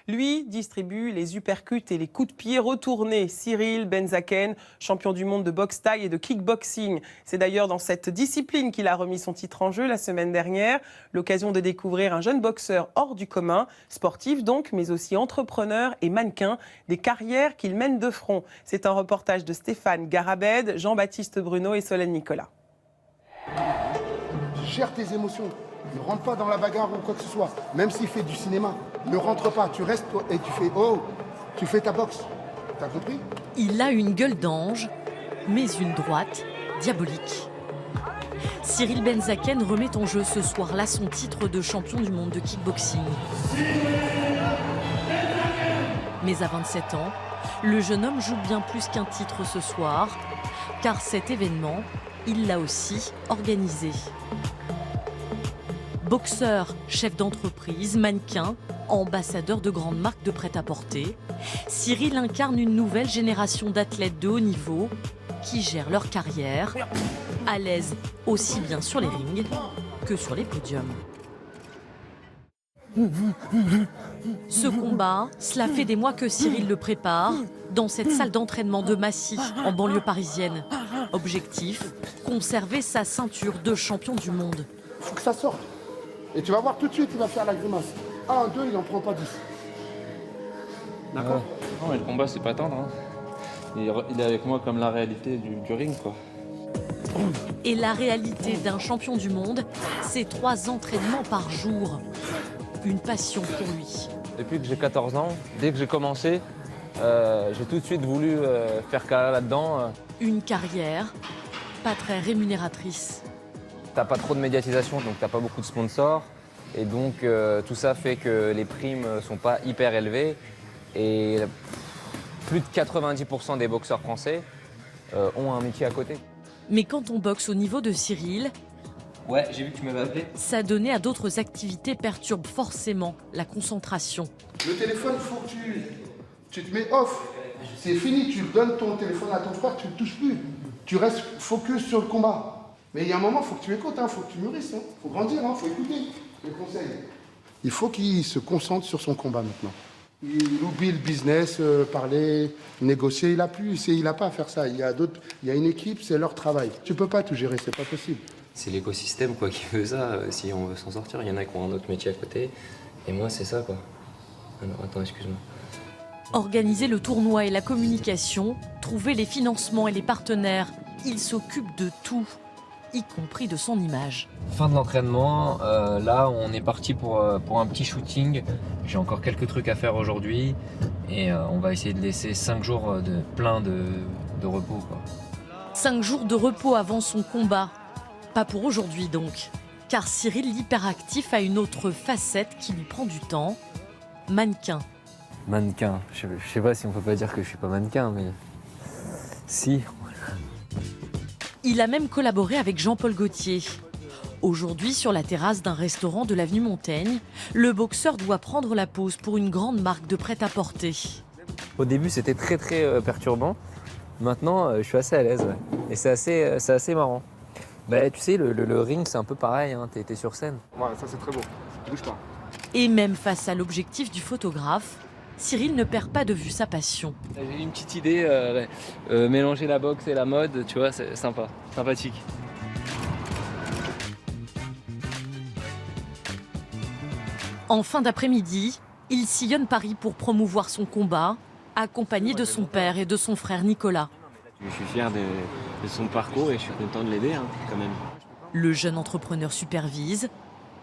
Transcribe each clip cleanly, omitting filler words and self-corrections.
Lui distribue les uppercuts et les coups de pied retournés. Cyril Benzaken, champion du monde de boxe thaï et de kickboxing. C'est d'ailleurs dans cette discipline qu'il a remis son titre en jeu la semaine dernière. L'occasion de découvrir un jeune boxeur hors du commun, sportif donc, mais aussi entrepreneur et mannequin, des carrières qu'il mène de front. C'est un reportage de Stéphane Garabed, Jean-Baptiste Bruno et Solène Nicolas. Gère tes émotions. Ne rentre pas dans la bagarre ou quoi que ce soit. Même s'il fait du cinéma, ne rentre pas. Tu restes et tu fais oh, tu fais ta boxe. T'as compris? Il a une gueule d'ange, mais une droite diabolique. Cyril Benzaken remet en jeu ce soir-là son titre de champion du monde de kickboxing. Mais à 27 ans, le jeune homme joue bien plus qu'un titre ce soir, car cet événement, il l'a aussi organisé. Boxeur, chef d'entreprise, mannequin, ambassadeur de grandes marques de prêt-à-porter, Cyril incarne une nouvelle génération d'athlètes de haut niveau qui gèrent leur carrière, à l'aise aussi bien sur les rings que sur les podiums. Ce combat, cela fait des mois que Cyril le prépare dans cette salle d'entraînement de Massy, en banlieue parisienne. Objectif, conserver sa ceinture de champion du monde. Il faut que ça sorte. Et tu vas voir tout de suite, il va faire la grimace. 1, 2, il n'en prend pas 10. D'accord? Non, mais le combat, c'est pas tendre. Hein. Il est avec moi comme la réalité du ring, quoi. Et la réalité d'un champion du monde, c'est 3 entraînements par jour. Une passion pour lui. Depuis que j'ai 14 ans, dès que j'ai commencé, j'ai tout de suite voulu faire carrière là-dedans. Une carrière pas très rémunératrice. T'as pas trop de médiatisation, donc t'as pas beaucoup de sponsors. Et donc tout ça fait que les primes sont pas hyper élevées. Et plus de 90% des boxeurs français ont un métier à côté. Mais quand on boxe au niveau de Cyril, Ouais, j'ai vu que tu m'avais appelé. s'adonner à d'autres activités perturbe forcément la concentration. Le téléphone, il faut que tu te mets off. C'est fini, tu donnes ton téléphone à ton frère, tu ne le touches plus. Tu restes focus sur le combat. Mais il y a un moment, il faut que tu écoutes, il faut que tu mûrisses, il faut grandir, il faut écouter les conseils. Il faut qu'il se concentre sur son combat maintenant. Il oublie le business, parler, négocier, il n'a pas à faire ça. Il y a une équipe, c'est leur travail. Tu ne peux pas tout gérer, c'est pas possible. C'est l'écosystème quoi qui veut ça, si on veut s'en sortir. Il y en a qui ont un autre métier à côté, et moi c'est ça quoi. Alors attends, excuse-moi. Organiser le tournoi et la communication, trouver les financements et les partenaires, il s'occupe de tout, y compris de son image. Fin de l'entraînement, là on est parti pour un petit shooting. J'ai encore quelques trucs à faire aujourd'hui et on va essayer de laisser 5 jours plein de repos, quoi. 5 jours de repos avant son combat. Pas pour aujourd'hui donc, car Cyril l'hyperactif a une autre facette qui lui prend du temps, mannequin. Mannequin, je sais pas si on peut pas dire que je suis pas mannequin, mais si. Il a même collaboré avec Jean-Paul Gaultier. Aujourd'hui, sur la terrasse d'un restaurant de l'avenue Montaigne, le boxeur doit prendre la pause pour une grande marque de prêt-à-porter. Au début c'était très perturbant, maintenant je suis assez à l'aise, ouais. Et c'est assez marrant. Bah, tu sais, le ring c'est un peu pareil, hein. T'es sur scène. Voilà, ça c'est très beau. Bouge pas. Et même face à l'objectif du photographe, Cyril ne perd pas de vue sa passion. J'ai une petite idée, mélanger la boxe et la mode, tu vois, c'est sympa, sympathique. En fin d'après-midi, il sillonne Paris pour promouvoir son combat, accompagné de son père et de son frère Nicolas. Je suis fier de son parcours et je suis content de l'aider quand même. Le jeune entrepreneur supervise.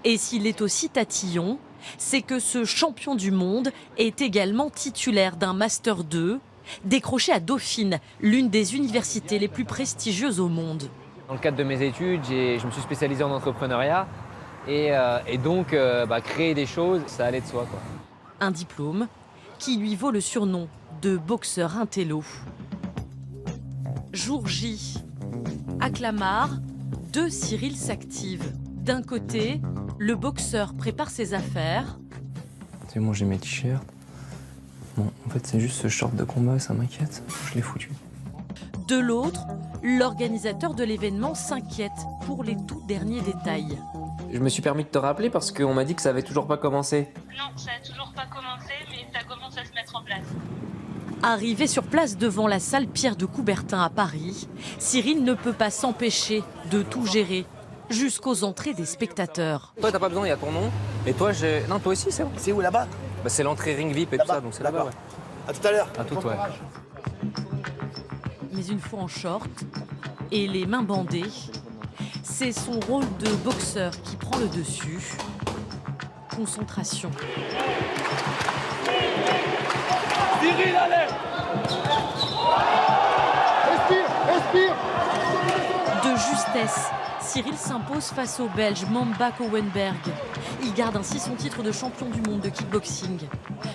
Et s'il est aussi tatillon, c'est que ce champion du monde est également titulaire d'un Master 2, décroché à Dauphine, l'une des universités les plus prestigieuses au monde. Dans le cadre de mes études, je me suis spécialisé en entrepreneuriat et donc créer des choses, ça allait de soi, quoi. Un diplôme qui lui vaut le surnom de boxeur intello. Jour J, à Clamart, 2 Cyril s'activent. D'un côté, le boxeur prépare ses affaires. C'est bon, j'ai mes t-shirts. Bon, en fait, c'est juste ce short de combat, ça m'inquiète. Je l'ai foutu. De l'autre, l'organisateur de l'événement s'inquiète pour les tout derniers détails. Je me suis permis de te rappeler parce qu'on m'a dit que ça avait toujours pas commencé. Non, ça n'a toujours pas commencé, mais ça commence à se mettre en place. Arrivé sur place devant la salle Pierre de Coubertin à Paris, Cyril ne peut pas s'empêcher de tout gérer jusqu'aux entrées des spectateurs. Toi, t'as pas besoin, il y a ton nom. Et toi, non, toi aussi, c'est bon. C'est où là-bas? Bah, c'est l'entrée ring VIP et tout ça, donc c'est là-bas. Ouais. À tout à l'heure. À tout, ouais. Mais une fois en short et les mains bandées, c'est son rôle de boxeur qui prend le dessus. Concentration. Cyril, allez! Respire, respire! De justesse, Cyril s'impose face au Belge Mamba Kowenberg. Il garde ainsi son titre de champion du monde de kickboxing.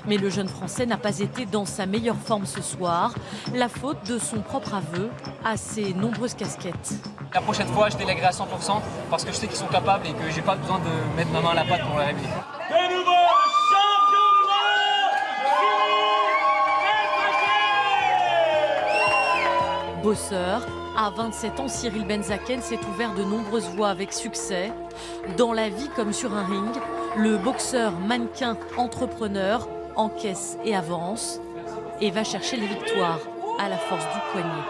Mais le jeune Français n'a pas été dans sa meilleure forme ce soir. La faute de son propre aveu à ses nombreuses casquettes. La prochaine fois, je délèguerai à 100% parce que je sais qu'ils sont capables et que j'ai pas besoin de mettre ma main à la pâte pour la réveiller. De nouveau, champion du monde, Bosseur, à 27 ans, Cyril Benzaken s'est ouvert de nombreuses voies avec succès. Dans la vie comme sur un ring, le boxeur mannequin entrepreneur encaisse et avance et va chercher les victoires à la force du poignet.